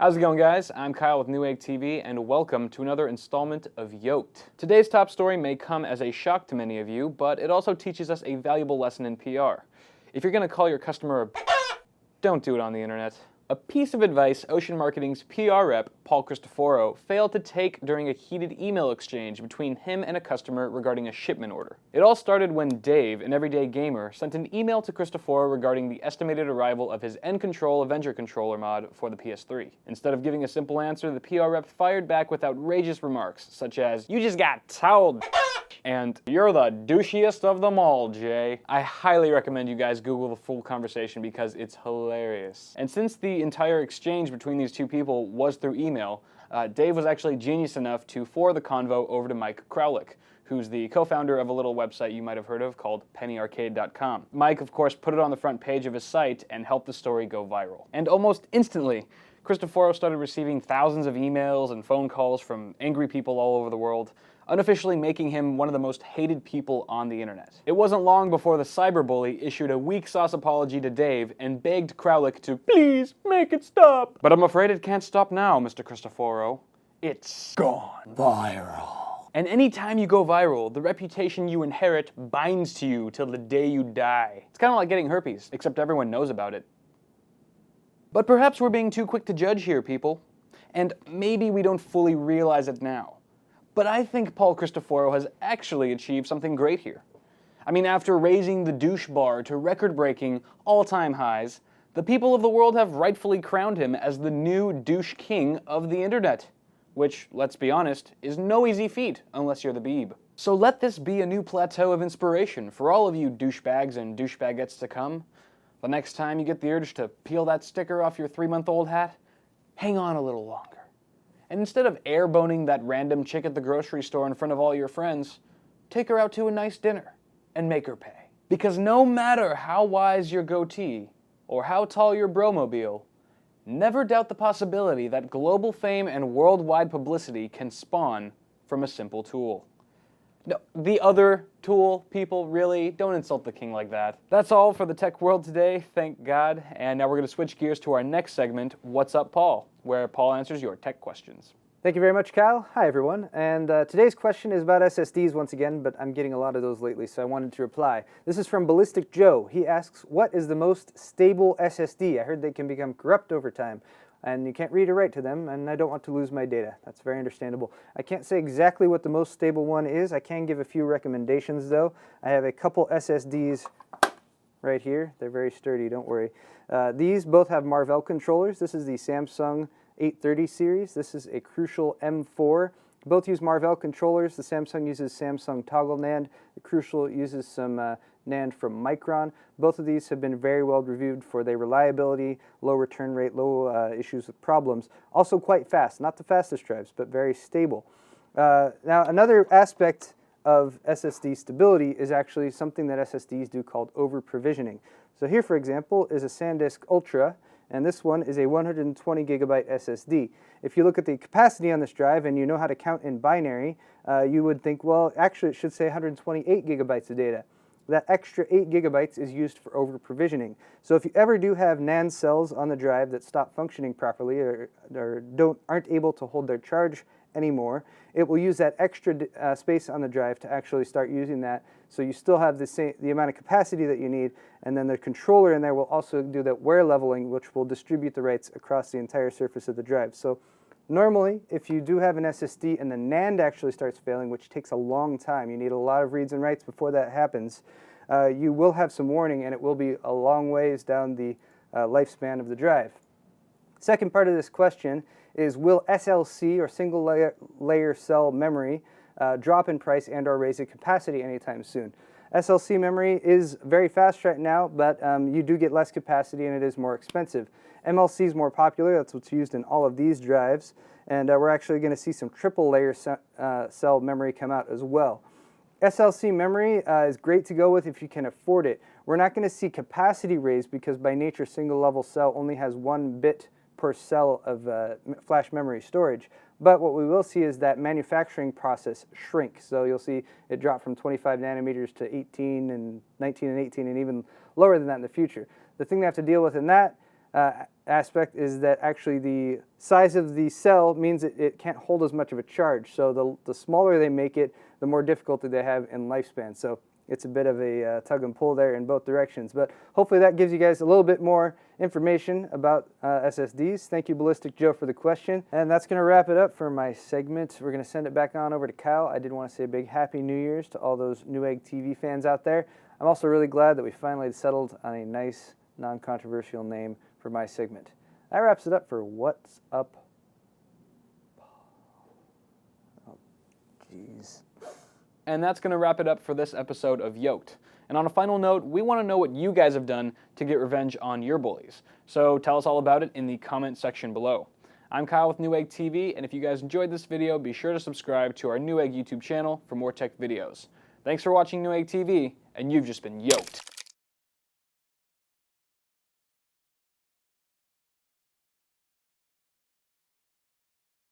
How's it going, guys? I'm Kyle with Newegg TV, and welcome to another installment of Yolk'd. Today's top story may come as a shock to many of you, but it also teaches us a valuable lesson in PR. If you're going to call your customer a don't do it on the internet. A piece of advice Ocean Marketing's PR rep, Paul Christoforo, failed to take during a heated email exchange between him and a customer regarding a shipment order. It all started when Dave, an everyday gamer, sent an email to Christoforo regarding the estimated arrival of his N-Control Avenger controller mod for the PS3. Instead of giving a simple answer, the PR rep fired back with outrageous remarks, such as, "You just got toweled," and "You're the douchiest of them all, Jay." I highly recommend you guys Google the full conversation because it's hilarious. And since the entire exchange between these two people was through email, Dave was actually genius enough to forward the convo over to Mike Kraulick, who's the co-founder of a little website you might have heard of called pennyarcade.com. Mike, of course, put it on the front page of his site and helped the story go viral. And almost instantly, Christoforo started receiving thousands of emails and phone calls from angry people all over the world, unofficially making him one of the most hated people on the internet. It wasn't long before the cyberbully issued a weak sauce apology to Dave and begged Kraulick to please make it stop. But I'm afraid it can't stop now, Mr. Christoforo. It's gone viral. And anytime you go viral, the reputation you inherit binds to you till the day you die. It's kind of like getting herpes, except everyone knows about it. But perhaps we're being too quick to judge here, people. And maybe we don't fully realize it now. But I think Paul Christoforo has actually achieved something great here. I mean, after raising the douche bar to record-breaking, all-time highs, the people of the world have rightfully crowned him as the new douche king of the internet. Which, let's be honest, is no easy feat unless you're the Beeb. So let this be a new plateau of inspiration for all of you douchebags and douchebagettes to come. The next time you get the urge to peel that sticker off your 3-month-old hat, hang on a little longer. And instead of airboning that random chick at the grocery store in front of all your friends, take her out to a nice dinner and make her pay. Because no matter how wise your goatee or how tall your bromobile, never doubt the possibility that global fame and worldwide publicity can spawn from a simple tool. No, the other tool, people, really, don't insult the king like that. That's all for the tech world today, thank God. And now we're going to switch gears to our next segment, What's Up, Paul?, where Paul answers your tech questions. Thank you very much, Kyle. Hi, everyone. And today's question is about SSDs once again, but I'm getting a lot of those lately, so I wanted to reply. This is from Ballistic Joe. He asks, what is the most stable SSD? I heard they can become corrupt over time, and you can't read or write to them, and I don't want to lose my data. That's very understandable. I can't say exactly what the most stable one is. I can give a few recommendations, though. I have a couple SSDs right here. They're very sturdy, don't worry. These both have Marvell controllers. This is the Samsung 830 series. This is a Crucial M4. Both use Marvell controllers. The Samsung uses Samsung Toggle NAND. The Crucial uses some NAND from Micron. Both of these have been very well reviewed for their reliability, low return rate, low issues with problems. Also quite fast. Not the fastest drives, but very stable. Now, another aspect of SSD stability is actually something that SSDs do called over-provisioning. So here, for example, is a SanDisk Ultra, and this one is a 120 gigabyte SSD. If you look at the capacity on this drive and you know how to count in binary, you would think, well, actually it should say 128 gigabytes of data. That extra 8 gigabytes is used for over-provisioning. So if you ever do have NAND cells on the drive that stop functioning properly or aren't able to hold their charge anymore, it will use that extra space on the drive to actually start using that, so you still have the amount of capacity that you need, and then the controller in there will also do that wear leveling, which will distribute the writes across the entire surface of the drive. So normally, if you do have an SSD and the NAND actually starts failing, which takes a long time, you need a lot of reads and writes before that happens, you will have some warning, and it will be a long ways down the lifespan of the drive. Second part of this question is, will SLC, or single layer cell memory, drop in price and or raise in capacity anytime soon? SLC memory is very fast right now, but you do get less capacity and it is more expensive. MLC is more popular. That's what's used in all of these drives, and we're actually going to see some triple layer cell memory come out as well. SLC memory is great to go with if you can afford it. We're not going to see capacity raised because by nature single level cell only has 1 bit per cell of flash memory storage. But what we will see is that manufacturing process shrink. So you'll see it drop from 25 nanometers to 18 and 19 and 18 and even lower than that in the future. The thing they have to deal with in that aspect is that actually the size of the cell means it can't hold as much of a charge. So the smaller they make it, the more difficulty they have in lifespan. So it's a bit of a tug and pull there in both directions. But hopefully that gives you guys a little bit more information about SSDs. Thank you, Ballistic Joe, for the question. And that's going to wrap it up for my segment. We're going to send it back on over to Kyle. I did want to say a big Happy New Year's to all those Newegg TV fans out there. I'm also really glad that we finally settled on a nice, non-controversial name for my segment. That wraps it up for What's Up, Paul. Oh, jeez. And that's going to wrap it up for this episode of Yolk'd. And on a final note, we want to know what you guys have done to get revenge on your bullies. So tell us all about it in the comment section below. I'm Kyle with Newegg TV, and if you guys enjoyed this video, be sure to subscribe to our Newegg YouTube channel for more tech videos. Thanks for watching Newegg TV, and you've just been Yolk'd.